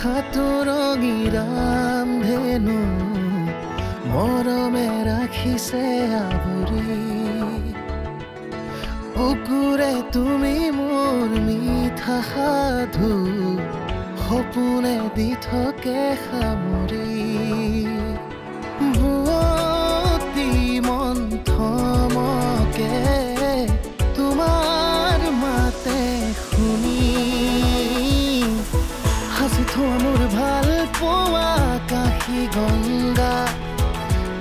হাতুৰঙিৰাম ধেনু মৰমে ৰাখিছে আৱৰি বুকুৰে তুমি মোৰ মিঠা সাধু সপোনে দি থাকে সামৰি ভুৱতী মন্থমকে তোমাৰ মাতে শুনি হাসি থোৱা মোৰ ভাল পোৱা কাশী গংগা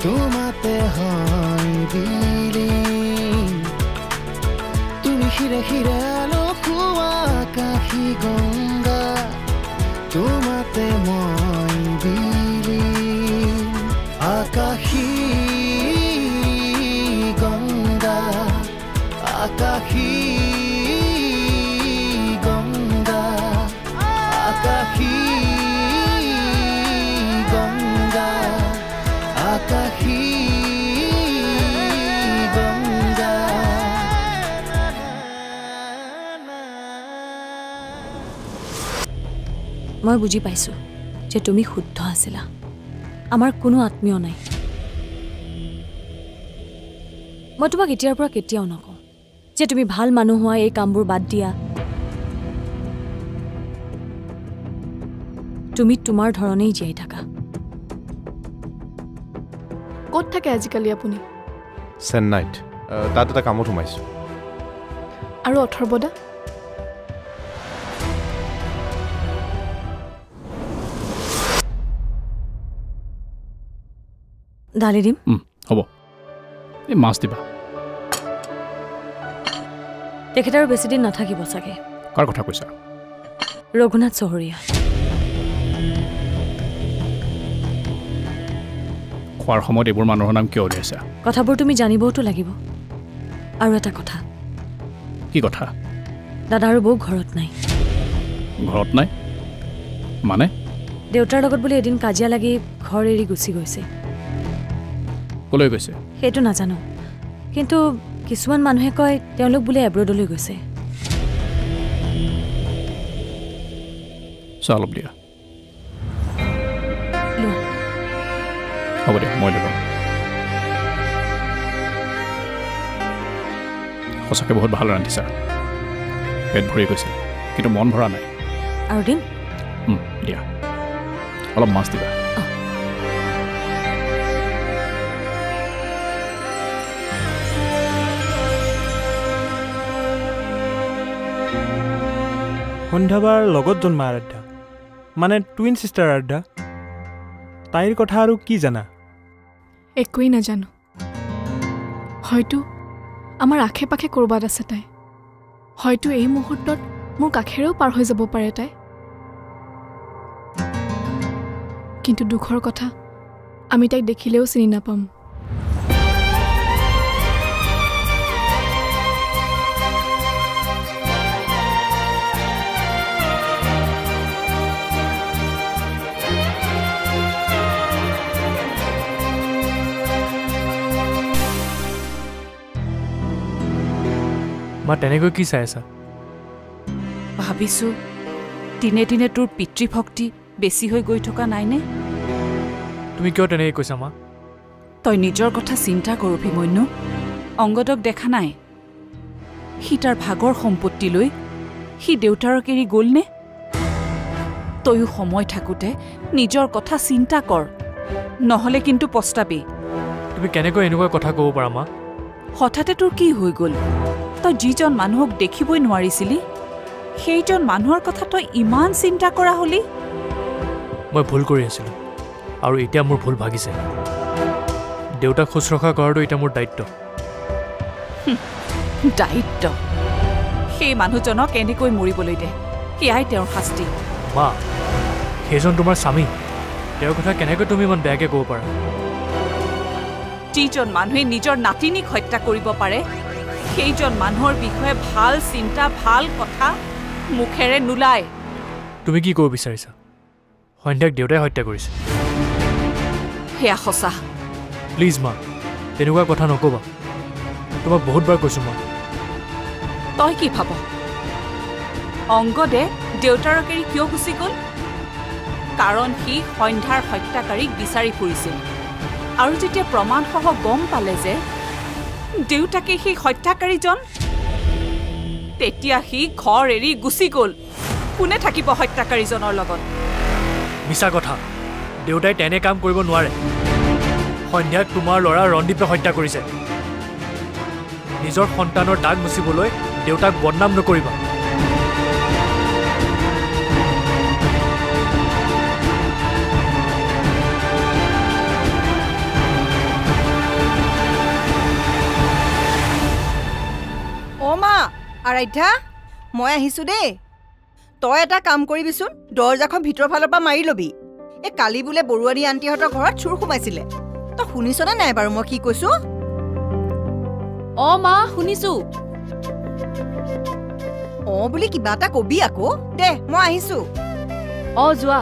তোমাতে হয় বিলীন তুমি শিৰে শিৰে আলোকোৱা কাশী গংগা তোমাতে মই বিলীন আকাশী গংগা আকাশী গংগা আকাশী গংগা আকাশী গংগা মই বুজি পাইছো যে তুমি শুদ্ধ আছিলা আমাৰ কোনো আত্মীয় নাই মই তোমাক এতিয়াৰ পৰা কেতিয়াও নকওঁ যে তুমি ভাল মানুহ হোৱা এই কামবোৰ বাদ দিয়া তুমি তোমাৰ ধৰণেই জীয়াই থাকা ক'ত থাকে আজিকালি আপুনি চেন্নাইত তাত এটা কামত সোমাইছোঁ আৰু অথৰ্বদা দালি দিম হ'ব এই মাছ দিবা তেখেত আৰু বেছি দিন নাথাকিব চাগে কাৰ কথা কৈছা ৰঘুনাথ চহৰীয়া খোৱাৰ সময়ত এইবোৰ মানুহৰ নাম কিয় উলিয়াইছা কথাবোৰ তুমি জানিবওতো লাগিব আৰু এটা কথা কি কথা দাদা আৰু বৌ ঘৰত নাই ঘৰত নাই মানে দেউতাৰ লগত বুলি এদিন কাজিয়া লাগি ঘৰ এৰি গুচি গৈছে ক'লৈ গৈছে সেইটো নাজানো কিন্তু কিছুমান মানুহে কয় তেওঁলোক বোলে এব্ৰডলৈ গৈছে অলপ দিয়া হ'ব দে মই লৈ ল'ম সঁচাকৈ বহুত ভাল ৰান্ধিছা পেট ভৰি গৈছে কিন্তু মন ভৰা নাই আৰু দিম দিয়া অলপ মাছ দিবা সন্ধ্যাবাৰ লগত জন্মা আৰাধ্যা মানে টুইন চিষ্টাৰ আৰাধ্যা তাইৰ কথা আৰু কি জানা একোৱেই নাজানো হয়তো আমাৰ আশে পাশে ক'ৰবাত আছে তাই হয়তো এই মুহূৰ্তত মোৰ কাষেৰেও পাৰ হৈ যাব পাৰে তাই কিন্তু দুখৰ কথা আমি তাইক দেখিলেও চিনি নাপাম মা তেনেকৈ কি চাই আছা ভাবিছো দিনে দিনে তোৰ পিতৃভক্তি বেছি হৈ গৈ থকা নাইনে তুমি কিয় তেনেকৈ কৈছা মা তই নিজৰ কথা চিন্তা কৰ অভিমন্যু অংগদক দেখা নাই সি তাৰ ভাগৰ সম্পত্তি লৈ সি দেউতাৰক এৰি গ'লনে তয়ো সময় থাকোঁতে নিজৰ কথা চিন্তা কৰ নহ'লে কিন্তু পস্তাবি তুমি কেনেকৈ এনেকুৱা কথা ক'ব পাৰা মা হঠাতে তোৰ কি হৈ গ'ল তই যিজন মানুহক দেখিবই নোৱাৰিছিলি সেইজন মানুহৰ কথা তই ইমান চিন্তা কৰা হলি মই ভুল কৰি আছিলোঁ আৰু এতিয়া মোৰ ভুল ভাগিছে দেউতাক শুশ্ৰূষা কৰাটো এতিয়া মোৰ দায়িত্ব দায়িত্ব সেই মানুহজনক এনেকৈ মৰিবলৈ দে সেয়াই তেওঁৰ শাস্তি মা সেইজন তোমাৰ স্বামী তেওঁৰ কথা কেনেকৈ তুমি ইমান বেয়াকৈ ক'ব পাৰা যিজন মানুহে নিজৰ নাতিনীক হত্যা কৰিব পাৰে সেইজন মানুহৰ বিষয়ে ভাল চিন্তা ভাল কথা মুখেৰে নোলায় তুমি কি ক'ব বিচাৰিছা সন্ধ্যাক দেউতাই হত্যা কৰিছে সেয়া সঁচা প্লিজ মা তেনেকুৱা কথা নক'বা তোমাক বহুতবাৰ কৈছোঁ মা তই কি ভাব অংগদে দেউতাৰক এৰি কিয় গুচি গ'ল কাৰণ সি সন্ধ্যাৰ হত্যাকাৰীক বিচাৰি ফুৰিছিল আৰু যেতিয়া প্ৰমাণসহ গম পালে যে দেউতাকে সেই হত্যাকাৰীজন তেতিয়া সি ঘৰ এৰি গুচি গ'ল কোনে থাকিব হত্যাকাৰীজনৰ লগত মিছা কথা দেউতাই তেনে কাম কৰিব নোৱাৰে সন্ধ্যাক তোমাৰ ল'ৰা ৰন্দীপে হত্যা কৰিছে নিজৰ সন্তানৰ দাগ মুচিবলৈ দেউতাক বদনাম নকৰিবা আৰাধ্যা মই আহিছো দেই তই এটা কাম কৰিবিচোন দৰজাখন ভিতৰ ফালৰ পৰা মাৰি লবি এই কালি বোলে বৰুৱানী আন্টিহঁতৰ ঘৰত চুৰ সোমাইছিলে তই শুনিছনে নাই বাৰু মই কি কৈছো মা শুনিছো বুলি কিবা এটা কবি আকৌ দে মই আহিছো যোৱা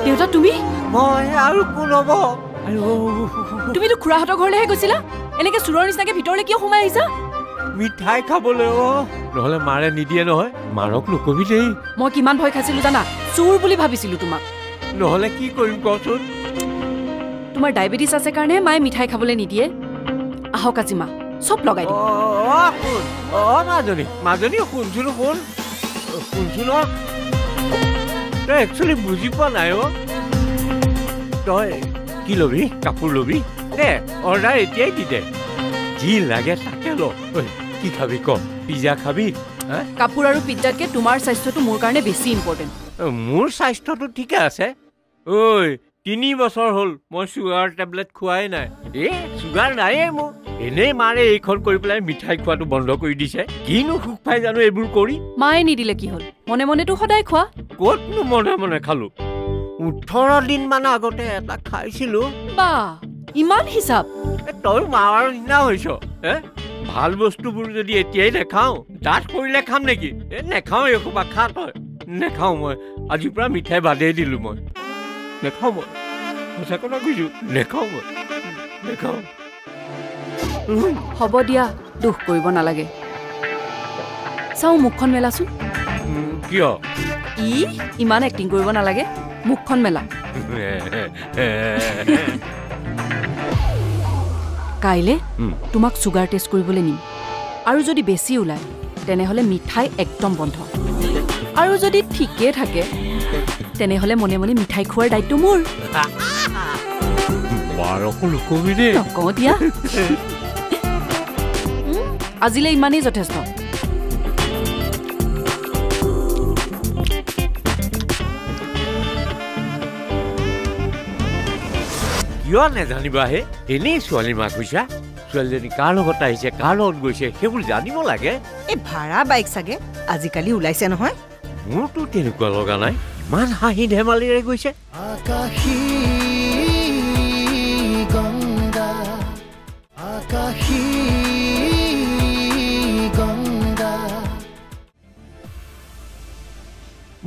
দেউতা তুমি মই আৰু কোন হ'ব তুমিতো খুৰাহঁতৰ ঘৰলৈহে গৈছিলা এনেকে চুৰৰ নিচিনাকে ভিতৰলৈ কিয় সোমাই আহিছা মিঠাই খাবলৈ নহলে মাৰে নিদিয়ে নহয় মাৰক নকবি দেই মই কিমান ভয় খাইছিলো জানা চুৰ বুলি ভাবিছিলো তোমাক নহলে কি কৰিম কচোন তোমাৰ ডায়েবেটিছ আছে কাৰণে মায়ে মিঠাই খাবলৈ নিদিয়ে আহক আজি মা চব লগাই দিম মাজনী শুনছোন তই একচুৱেলি বুজি পোৱা নাই তই কি লবি কাপোৰ লবি দে অৰ্ডাৰ এতিয়াই দি দে যি লাগে তাকে ল কি খাবি ক পিজ্জা খাবি কাপোৰ আৰু পিজ্জাতকে তোমাৰ স্বাস্থ্যটো মোৰ কাৰণে বেছি ইম্পৰ্টেণ্ট মোৰ স্বাস্থ্যটো ঠিকে আছে 3 বছৰ হ'ল মই চুগাৰ টেবলেট খোৱাই নাই চুগাৰ নাইয়ে মোৰ এনেই মাৰে এইখন কৰি পেলাই মিঠাই খোৱাটো বন্ধ কৰি দিছে কিনো সুখ পাই জানো এইবোৰ কৰি মায়ে নিদিলে কি হ'ল মনে মনেতো সদায় খোৱা ক'তনো মনে মনে খালো 18 দিন মান আগতে এটা খাইছিলো বা ইমান হিচাপ তই মাৰ নিচিনা হৈছ ভাল বস্তুবোৰ যদি এতিয়াই নেখাওঁ দাঁত কৰিলে খাম নেকি নেখাওঁ এসোপা খা তই নেখাওঁ মই আজিৰ পৰা মিঠাই বাদেই দিলো মই নেখাওঁ মই সঁচা কথা কৈছো নেখাওঁ মই নেখাওঁ হ'ব দিয়া দুখ কৰিব নালাগে চাওঁ মুখখন মেলাচোন কিয় ইমান এক্টিং কৰিব নালাগে মুখখন মেলা কাইলে তোমাক চুগাৰ টেষ্ট কৰিবলৈ নিম আৰু যদি বেছি ওলায় তেনেহ'লে মিঠাই একদম বন্ধ আৰু যদি ঠিকে থাকে তেনেহ'লে মনে মনে মিঠাই খোৱাৰ দায়িত্ব মোৰ নকওঁ দিয়া আজিলৈ ইমানেই যথেষ্ট কিয় নেজানিবা হে এনেই ছোৱালী মাক কৈছা ছোৱালীজনী কাৰ লগত আহিছে কাৰ লগত গৈছে সেইবোৰ জানিব লাগে এই ভাড়া বাইক চাগে আজিকালি ওলাইছে নহয় মোৰতো তেনেকুৱা লগা নাই ইমান হাঁহি ধেমালিৰে গৈছে আকাশী গংগা আকাশী গংগা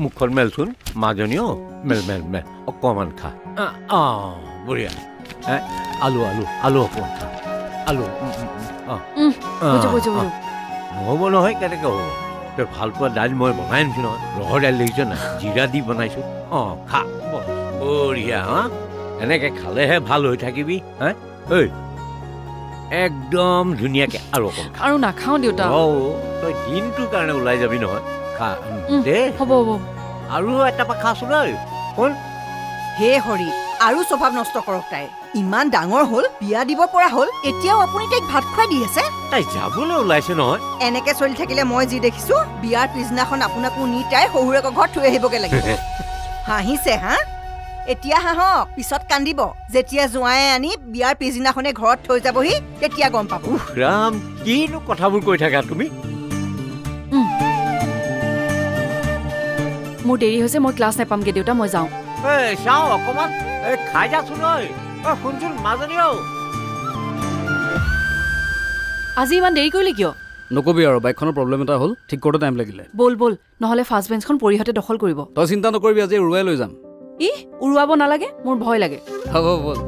মুখখন মেলচোন মাজনীও মেল মেল মেল অকণমান খা বঢ়িয়া আলু আলু আলু অকণমান খা আলু নহ'ব নহয় কেনেকৈ হ'ব তই ভাল পোৱা দাইল মই বনাই আনিছোঁ নহয় ৰহৰ দাইল দেখিছ নাই জিৰা দি বনাইছোঁ খা বঢ়িয়া এনেকৈ খালেহে ভাল হৈ থাকিবি ঐ একদম ধুনীয়াকৈ আৰু অকণ খা আৰু নাখাওঁ দেউতা তই দিনটোৰ কাৰণে ওলাই যাবি নহয় খা দে হ'ব হ'ব আৰু এটা পা খাচোন ঐ শুন হে হৰি আৰু স্বভাৱ নষ্ট কৰক তাই ইমান ডাঙৰ হ'ল বিয়া দিব পৰা হ'ল এতিয়াও আপুনি তাইক ভাত খুৱাই দি আছে তাই যাবলৈ ওলাইছে নহয় এনেকে চলি থাকিলে মই যি দেখিছো বিয়াৰ পিছদিনাখন আপোনাকো নি তাই শহুৰেকৰ ঘৰত থৈ আহিবগে লাগিব হাঁহিছে হা এতিয়া হাঁহক পিছত কান্দিব যেতিয়া জোঁৱাই আনি বিয়াৰ পিছদিনাখনে ঘৰত থৈ যাবহি তেতিয়া গম পাব ৰাম কিনো কথাবোৰ কৈ থাকা তুমি মোৰ দেৰি হৈছে মই ক্লাছ নাপামগে দেউতা মই যাওঁ চাওঁ অকণমান খাই যাচোন ঐ শুনচোন মাজনী আজি ইমান দেৰি কৰিলি কিয় নকবি আৰু বাইকখনৰ প্ৰব্লেম এটা হ'ল ঠিক কৰোঁতে টাইম লাগিলে বল বল নহ'লে ফাৰ্ষ্ট বেঞ্চখন পৰিহঁতে দখল কৰিব তই চিন্তা নকৰিবি আজি উৰুৱাই লৈ যাম উৰুৱাব নালাগে মোৰ ভয় লাগে হ'ব বল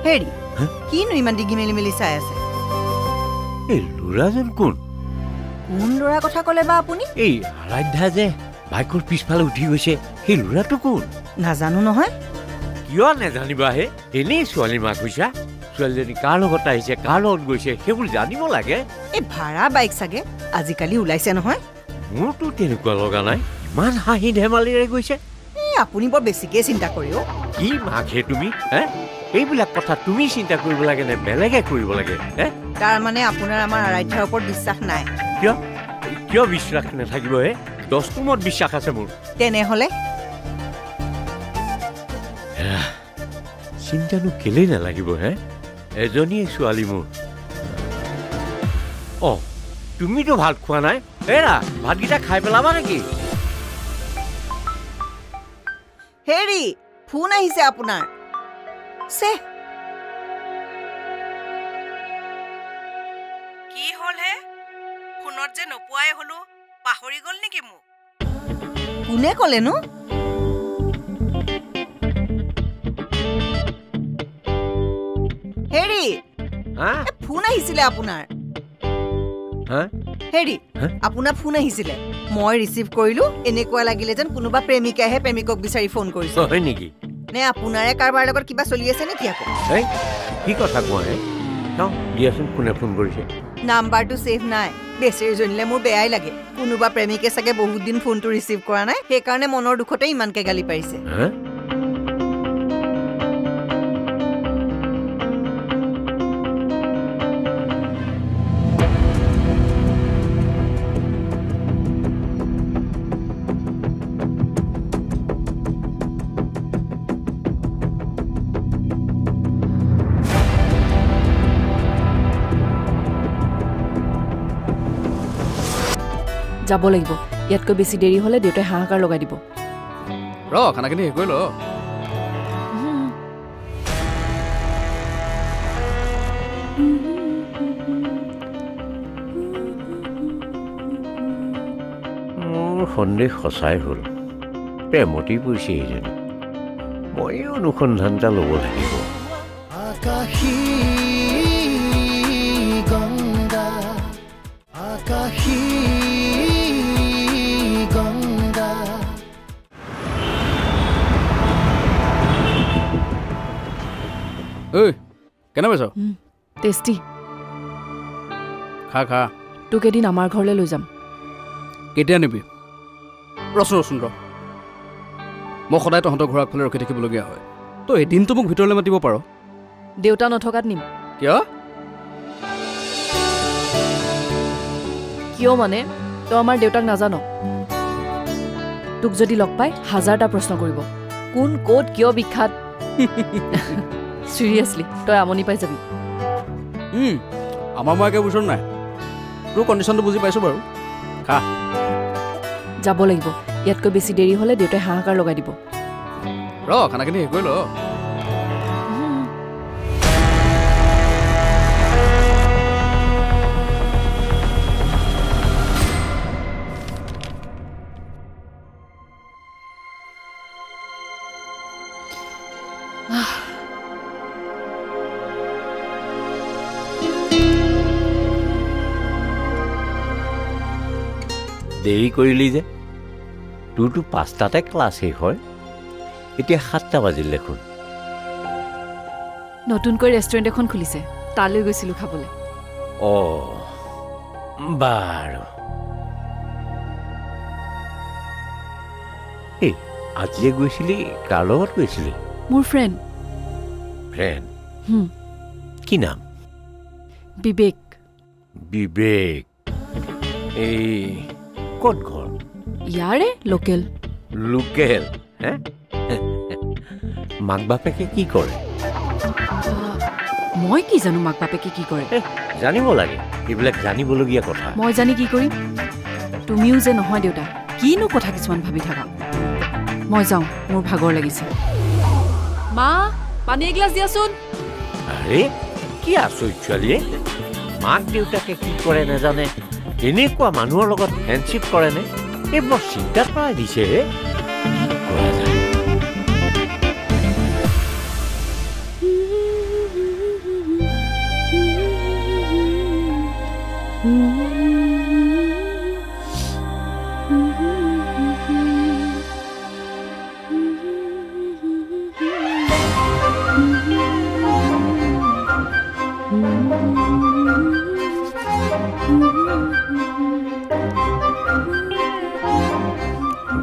হেৰি কিনো ইমান ডিগি মেলি মেলি চাই আছে এই ল'ৰাজন কোন কোন ল'ৰা কথা ক'লে বা আপুনি এই আৰাধ্যা যে বাইকৰ পিছফালে উঠি গৈছে সেই ল'ৰাটো কোন নাজানো নহয় কিয় নেজানিবা হে এনেই ছোৱালী মাক হৈছা ছোৱালীজনী কাৰ লগত আহিছে কাৰ লগত গৈছে সেইবোৰ জানিব লাগে এই ভাড়া বাইক চাগে আজিকালি ওলাইছে নহয় মোৰতো তেনেকুৱা লগা নাই ইমান হাঁহি ধেমালিৰে গৈছে আপুনি বৰ বেছিকৈ চিন্তা কৰিও কি মাকহে তুমি এইবিলাক কথা তুমি চিন্তা কৰিব লাগে নে বেলেগে কৰিব লাগে তাৰমানে আপোনাৰ আমাৰ আৰাধ্যাৰ ওপৰত বিশ্বাস নাই কিয় কিয় বিশ্বাস নাথাকিব হে 10 তুমত বিশ্বাস আছে মোৰ তেনেহ'লে চিন্তানো কেলেই নালাগিব হে এজনীয়ে ছোৱালী মোৰ তুমিতো ভাত খোৱা নাই এৰা ভাতকেইটা খাই পেলাবা নেকি হেৰি ফোন আহিছে আপোনাৰ কি হ'ল হে ফোনত যে নোপোৱাই হলো পাহৰি গ'ল নেকি মোক কোনে ক'লেনো হেৰি ফোন আহিছিলে আপোনাৰ হেৰি আপোনাৰ ফোন আহিছিলে মই ৰিচিভ কৰিলো এনেকুৱা লাগিলে যেন কোনোবা প্ৰেমিকাহে প্ৰেমিকক বিচাৰি ফোন কৰিছে হয় নেকি নে আপোনাৰে কাৰোবাৰ লগত কিবা চলি আছে নেকি আকৌ কি কথা কোৱা হে দিয়াচোন কোনে ফোন কৰিছে নাম্বাৰটো ছেভ নাই বেচেৰীজনীলে মোৰ বেয়াই লাগে কোনোবা প্ৰেমিকে চাগে বহুত দিন ফোনটো ৰিচিভ কৰা নাই সেইকাৰণে মনৰ দুখতে ইমানকে গালি পাৰিছে যাব লাগিব ইয়াতকৈ বেছি দেৰি হ'লে দেউতাই হাহাকাৰ লগাই দিব খানাখিনি শেষ কৰি ল মোৰ সন্দেহ সঁচাই হ'ল প্ৰেমতি পৰিছে এইজনী মই অনুসন্ধান এটা ল'ব লাগিব আকাশী গংগা আকাশী গংগা ঐ কেনে পাইছ টেষ্টি খা খা তোক এদিন আমাৰ ঘৰলৈ লৈ যাম কেতিয়া নিবি ৰচোন ৰ মই সদায় তহঁতৰ ঘৰৰ আগফালে ৰখি থাকিবলগীয়া হয় তই এদিনটো মোক ভিতৰলৈ মাতিব পাৰ দেউতা নথকাত নিম কিয় মানে তই আমাৰ দেউতাক নাজান তোক যদি লগ পাই 1000টা প্ৰশ্ন কৰিব কোন ক'ত কিয় বিখ্যাত চিৰিয়াছলি তই আমনি পাই যাবি আমাৰ মই একে বুজোন নাই তোৰ কণ্ডিশ্যনটো বুজি পাইছোঁ বাৰু খা যাব লাগিব ইয়াতকৈ বেছি দেৰি হ'লে দেউতাই হাহাকাৰ লগাই দিব ৰ খানাখিনি শেষ কৰি ল দেৰি কৰিলি যে তোৰতো 5টাতে ক্লাছ শেষ হয় এতিয়া 7টা বাজিল দেখোন নতুনকৈ ৰেষ্টুৰেণ্ট এখন খুলিছে তালৈ গৈছিলোঁ খাবলৈ বাৰু এই আজিয়ে গৈছিলি কাৰ লগত গৈছিলি মোৰ ফ্ৰেণ্ড কি নাম বিবেক এই ক'ত ঘৰ ইয়াৰে লোকেল হে মাক বাপেকে কি কৰে মই কি জানো মাক বাপেকে কি কৰে জানিব লাগে এইবিলাক জানিবলগীয়া কথা মই জানি কি কৰিম তুমিও যে নহয় দেউতা কিনো কথা কিছুমান ভাবি থাকা মই যাওঁ মোৰ ভাগৰ লাগিছে মা পানী এগিলাছ দিয়াচোন আৰে কি আচৰিত ছোৱালীয়ে মাক দেউতাকে কি কৰে নাজানে এনেকুৱা মানুহৰ লগত ফ্ৰেণ্ডশ্বিপ কৰেনে এই বৰ চিন্তাত পেলাই দিছে কৰা যায়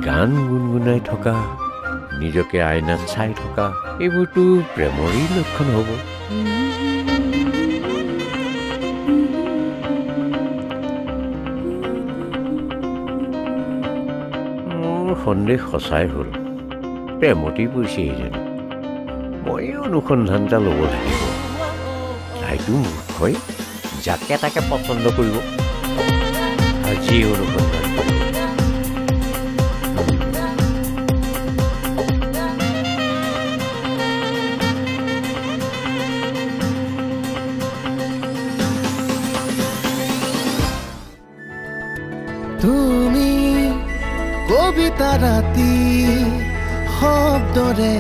গান গুণগুণাই থকা নিজকে আইনাত চাই থকা এইবোৰতো প্ৰেমৰেই লক্ষণ হ'ব মোৰ সন্দেহ সঁচাই হ'ল প্ৰেমতেই পৰিছে যেন মই অনুসন্ধান এটা ল'ব লাগিব তাইতো মূৰ্খই যাকে তাকে পচন্দ কৰিব আজি অনুসন্ধান তুমি কবিতা ৰাতি শব্দৰে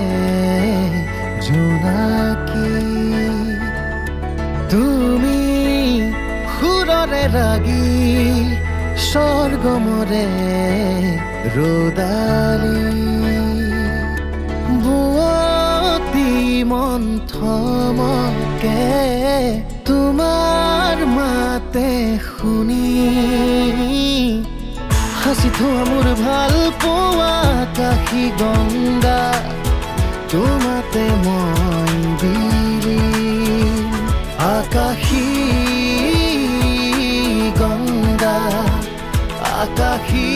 জোনাকী তুমি সুৰৰে ৰাগী স্বৰ্গমৰে ৰদালি বুৱতী মন্থমকে তোমাৰ মাতে শুনি হাসি থোৱা মোৰ ভাল পোৱা কাশী গংগা তোমাতে মই বিলীন আকাশী গংগা আকাশী